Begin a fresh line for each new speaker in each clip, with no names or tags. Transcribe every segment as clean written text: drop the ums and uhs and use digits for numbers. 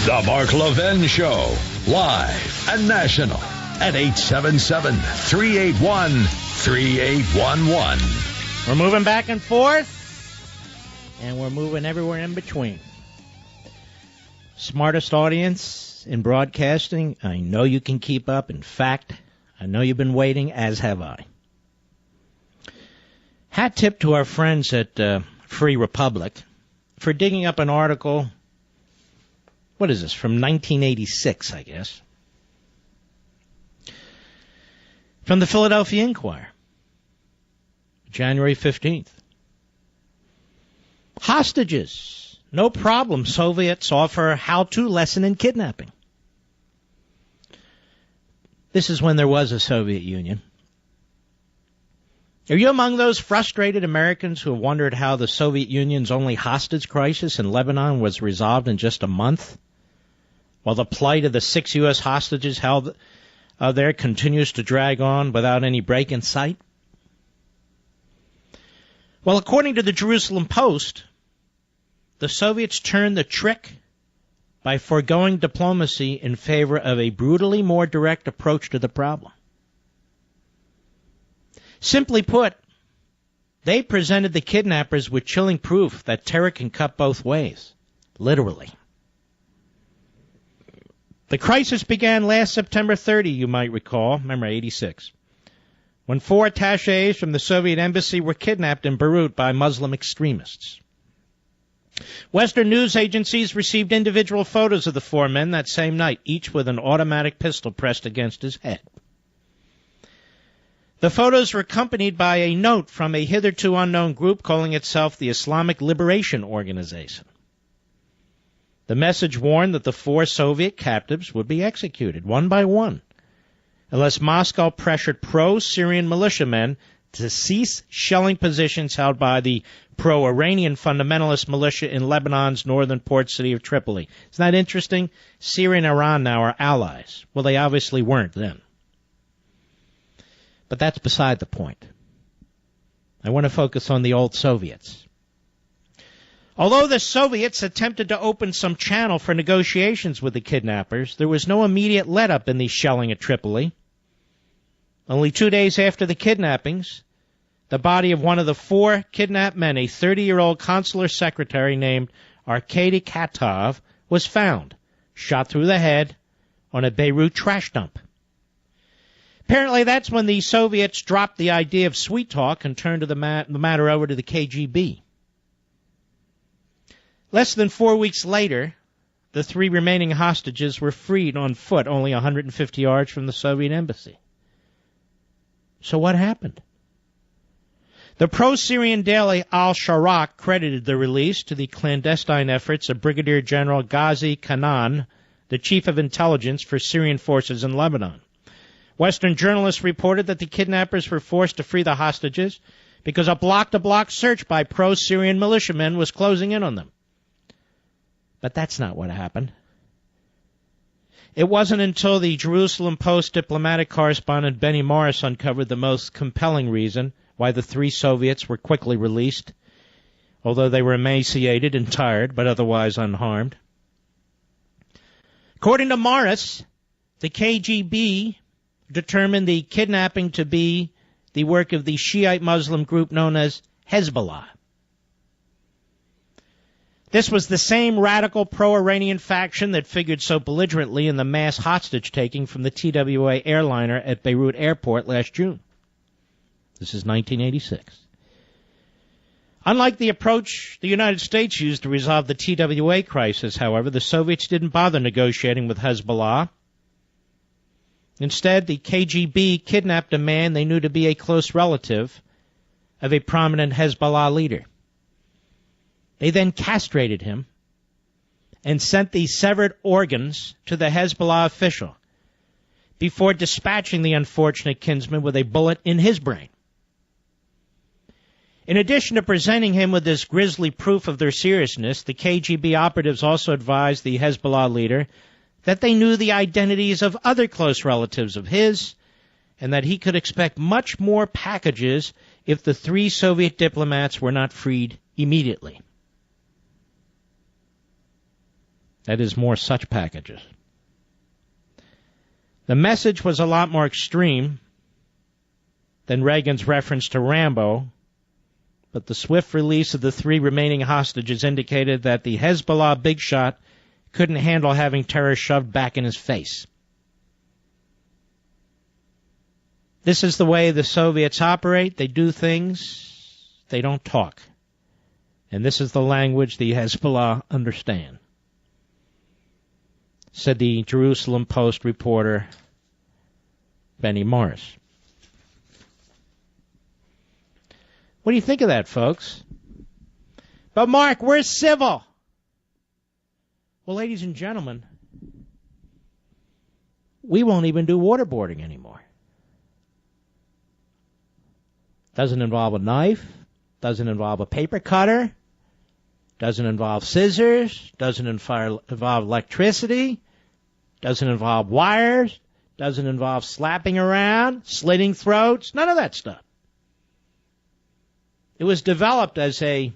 The Mark Levin Show, live and national at 877-381-3811.
We're moving back and forth, and we're moving everywhere in between. Smartest audience in broadcasting. I know you can keep up. In fact, I know you've been waiting, as have I. Hat tip to our friends at Free Republic for digging up an article. What is this? From 1986, I guess. From the Philadelphia Inquirer, January 15th. Hostages. No problem. Soviets offer how-to lesson in kidnapping. This is when there was a Soviet Union. Are you among those frustrated Americans who have wondered how the Soviet Union's only hostage crisis in Lebanon was resolved in just a month, while the plight of the 6 U.S. hostages held there continues to drag on without any break in sight? Well, according to the Jerusalem Post, the Soviets turned the trick by foregoing diplomacy in favor of a brutally more direct approach to the problem. Simply put, they presented the kidnappers with chilling proof that terror can cut both ways, literally. The crisis began last September 30, you might recall, remember 86, when 4 attachés from the Soviet embassy were kidnapped in Beirut by Muslim extremists. Western news agencies received individual photos of the 4 men that same night, each with an automatic pistol pressed against his head. The photos were accompanied by a note from a hitherto unknown group calling itself the Islamic Liberation Organization. The message warned that the 4 Soviet captives would be executed, one by one, unless Moscow pressured pro-Syrian militiamen to cease shelling positions held by the pro-Iranian fundamentalist militia in Lebanon's northern port city of Tripoli. Isn't that interesting? Syria and Iran now are allies. Well, they obviously weren't then. But that's beside the point. I want to focus on the old Soviets. Although the Soviets attempted to open some channel for negotiations with the kidnappers, there was no immediate let-up in the shelling at Tripoli. Only 2 days after the kidnappings, the body of one of the 4 kidnapped men, a 30-year-old consular secretary named Arkady Katov, was found, shot through the head, on a Beirut trash dump. Apparently that's when the Soviets dropped the idea of sweet talk and turned the matter over to the KGB. Less than 4 weeks later, the 3 remaining hostages were freed on foot only 150 yards from the Soviet embassy. So what happened? The pro-Syrian daily Al-Sharak credited the release to the clandestine efforts of Brigadier General Ghazi Kanan, the chief of intelligence for Syrian forces in Lebanon. Western journalists reported that the kidnappers were forced to free the hostages because a block-to-block search by pro-Syrian militiamen was closing in on them. But that's not what happened. It wasn't until the Jerusalem Post diplomatic correspondent Benny Morris uncovered the most compelling reason why the 3 Soviets were quickly released, although they were emaciated and tired, but otherwise unharmed. According to Morris, the KGB determined the kidnapping to be the work of the Shiite Muslim group known as Hezbollah. This was the same radical pro-Iranian faction that figured so belligerently in the mass hostage-taking from the TWA airliner at Beirut Airport last June. This is 1986. Unlike the approach the United States used to resolve the TWA crisis, however, the Soviets didn't bother negotiating with Hezbollah. Instead, the KGB kidnapped a man they knew to be a close relative of a prominent Hezbollah leader. They then castrated him and sent the severed organs to the Hezbollah official before dispatching the unfortunate kinsman with a bullet in his brain. In addition to presenting him with this grisly proof of their seriousness, the KGB operatives also advised the Hezbollah leader that they knew the identities of other close relatives of his and that he could expect much more packages if the 3 Soviet diplomats were not freed immediately. That is, more such packages. The message was a lot more extreme than Reagan's reference to Rambo, but the swift release of the 3 remaining hostages indicated that the Hezbollah big shot couldn't handle having terror shoved back in his face. This is the way the Soviets operate. They do things, they don't talk. And this is the language the Hezbollah understand, said the Jerusalem Post reporter Benny Morris. What do you think of that, folks? But, Mark, we're civil. Well, ladies and gentlemen, we won't even do waterboarding anymore. Doesn't involve a knife, doesn't involve a paper cutter, doesn't involve scissors, doesn't involve electricity, doesn't involve wires, doesn't involve slapping around, slitting throats, none of that stuff. It was developed as a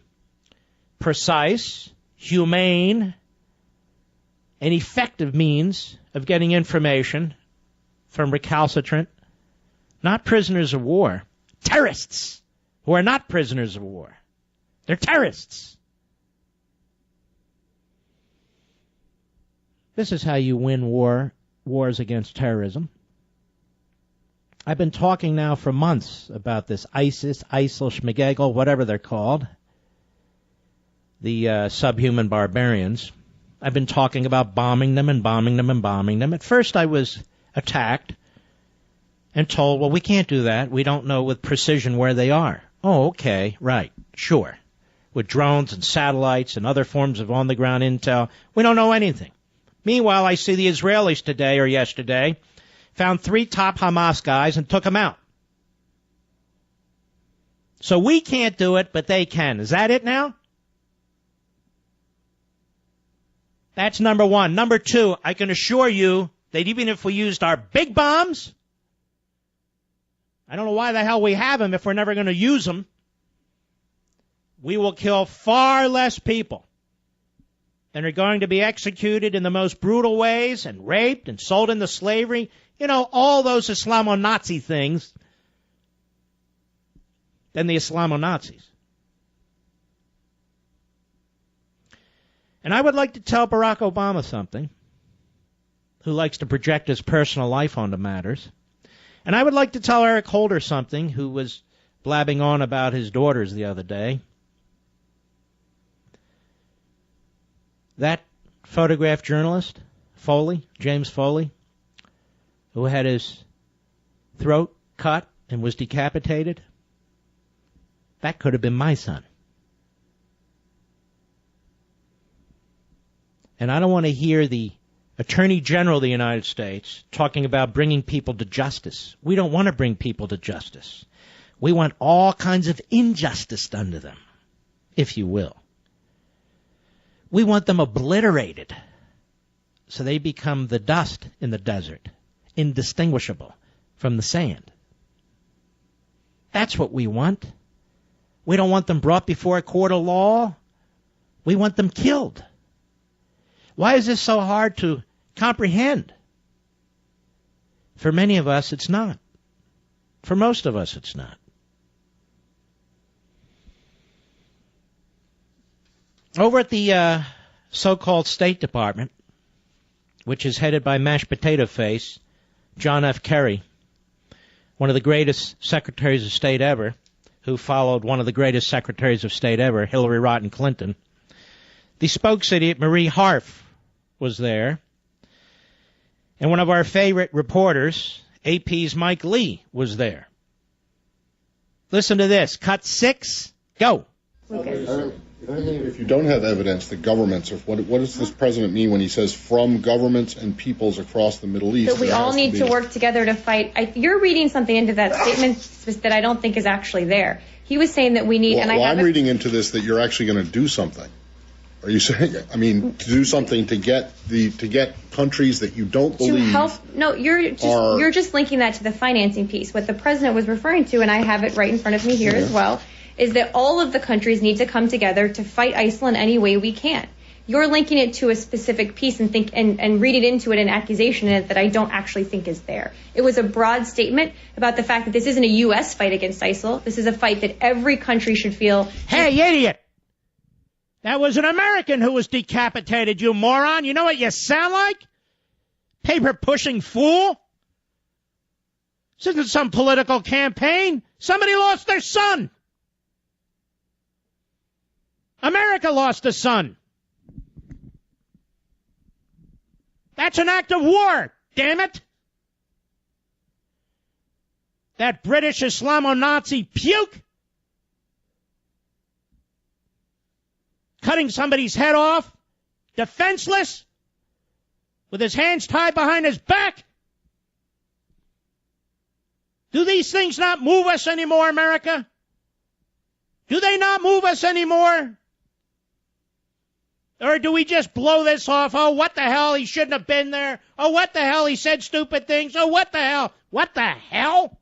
precise, humane, and effective means of getting information from recalcitrant, not prisoners of war, terrorists who are not prisoners of war. They're terrorists. This is how you win wars against terrorism. I've been talking now for months about this ISIS, ISIL, Schmigegel, whatever they're called, the subhuman barbarians. I've been talking about bombing them and bombing them and bombing them. At first I was attacked and told, well, we can't do that. We don't know with precision where they are. Oh, okay, right, sure. With drones and satellites and other forms of on-the-ground intel, we don't know anything. Meanwhile, I see the Israelis today or yesterday found 3 top Hamas guys and took them out. So we can't do it, but they can. Is that it now? That's number one. Number two, I can assure you that even if we used our big bombs, I don't know why the hell we have them if we're never going to use them, we will kill far less people than are going to be executed in the most brutal ways and raped and sold into slavery. You know, all those Islamo-Nazi things than the Islamo-Nazis. And I would like to tell Barack Obama something, who likes to project his personal life onto matters. And I would like to tell Eric Holder something, who was blabbing on about his daughters the other day. That photograph journalist, Foley, James Foley, who had his throat cut and was decapitated, that could have been my son. And I don't want to hear the Attorney General of the United States talking about bringing people to justice. We don't want to bring people to justice. We want all kinds of injustice done to them, if you will. We want them obliterated so they become the dust in the desert, indistinguishable from the sand. That's what we want. We don't want them brought before a court of law. We want them killed. Why is this so hard to comprehend? For many of us, it's not. For most of us, it's not. Over at the so-called State Department, which is headed by mashed potato face John F. Kerry, one of the greatest secretaries of state ever, who followed one of the greatest secretaries of state ever, Hillary Rodham Clinton, the spokesidiot Marie Harf was there, and one of our favorite reporters, AP's Mike Lee, was there. Listen to this. Cut 6. Go.
If you don't have evidence that governments, or what does this president mean when he says from governments and peoples across the Middle East?
So we all need to work together to fight. You're reading something into that statement that I don't think is actually there. He was saying that we need,
I'm reading into this that you're actually going to do something. Are you saying? I mean, to do something to get countries that you don't believe
to help? No, you're just linking that to the financing piece. What the president was referring to, and I have it right in front of me here as well, is that all of the countries need to come together to fight ISIL in any way we can. you're linking it to a specific piece and reading into it an accusation in it that I don't actually think is there. It was a broad statement about the fact that this isn't a U.S. fight against ISIL. This is a fight that every country should feel.
Hey, idiot! That was an American who was decapitated, you moron. You know what you sound like? Paper-pushing fool. This isn't some political campaign. Somebody lost their son. America lost a son. That's an act of war, damn it. That British Islamo-Nazi puke cutting somebody's head off, defenseless, with his hands tied behind his back. Do these things not move us anymore, America? Do they not move us anymore? Or do we just blow this off? Oh, what the hell? He shouldn't have been there. Oh, what the hell? He said stupid things. Oh, what the hell? What the hell?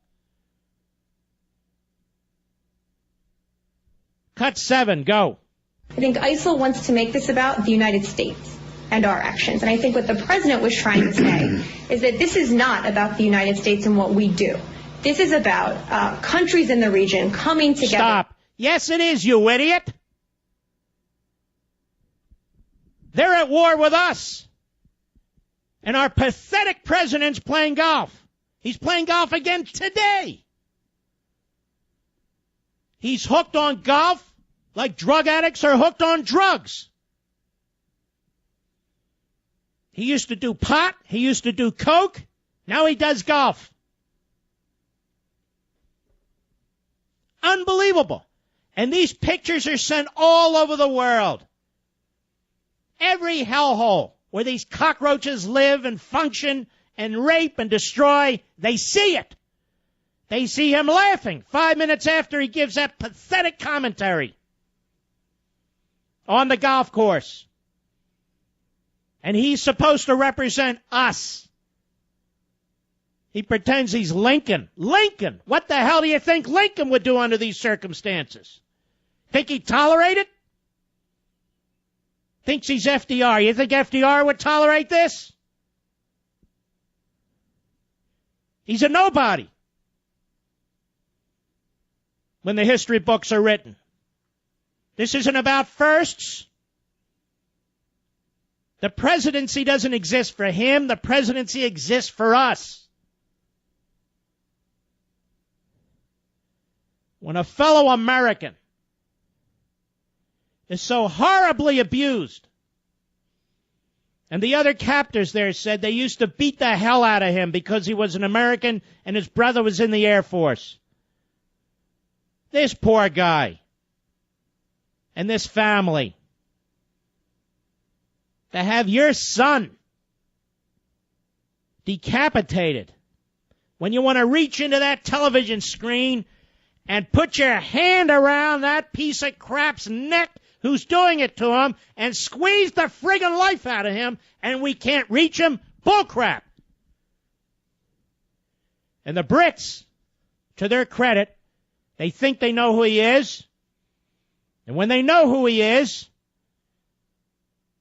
Cut 7. Go.
I think ISIL wants to make this about the United States and our actions. And I think what the president was trying to say is that this is not about the United States and what we do. This is about countries in the region coming together.
Stop. Yes, it is, you idiot. They're at war with us. And our pathetic president's playing golf. He's playing golf again today. He's hooked on golf like drug addicts are hooked on drugs. He used to do pot. He used to do coke. Now he does golf. Unbelievable. And these pictures are sent all over the world. Every hellhole where these cockroaches live and function and rape and destroy, they see it. They see him laughing 5 minutes after he gives that pathetic commentary on the golf course. And he's supposed to represent us. He pretends he's Lincoln. Lincoln! What the hell do you think Lincoln would do under these circumstances? Think he'd tolerate it? Thinks he's FDR. You think FDR would tolerate this? He's a nobody when the history books are written. This isn't about firsts. The presidency doesn't exist for him. The presidency exists for us. When a fellow American is so horribly abused, and the other captors there said they used to beat the hell out of him because he was an American and his brother was in the Air Force. This poor guy and this family, to have your son decapitated when you want to reach into that television screen and put your hand around that piece of crap's neck who's doing it to him and squeeze the friggin' life out of him, and we can't reach him? Bullcrap. And the Brits, to their credit, they think they know who he is. And when they know who he is,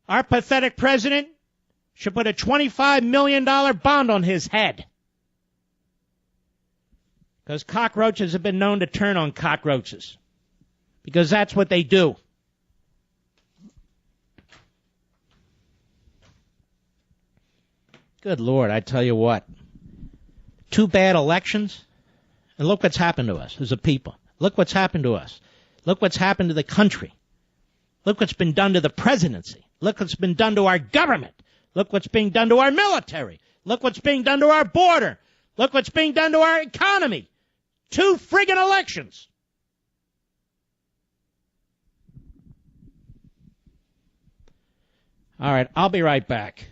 our pathetic president should put a $25 million bond on his head. Because cockroaches have been known to turn on cockroaches. Because that's what they do. Good Lord, I tell you what. 2 bad elections, and look what's happened to us as a people. Look what's happened to us. Look what's happened to the country. Look what's been done to the presidency. Look what's been done to our government. Look what's being done to our military. Look what's being done to our border. Look what's being done to our economy. 2 friggin' elections. All right, I'll be right back.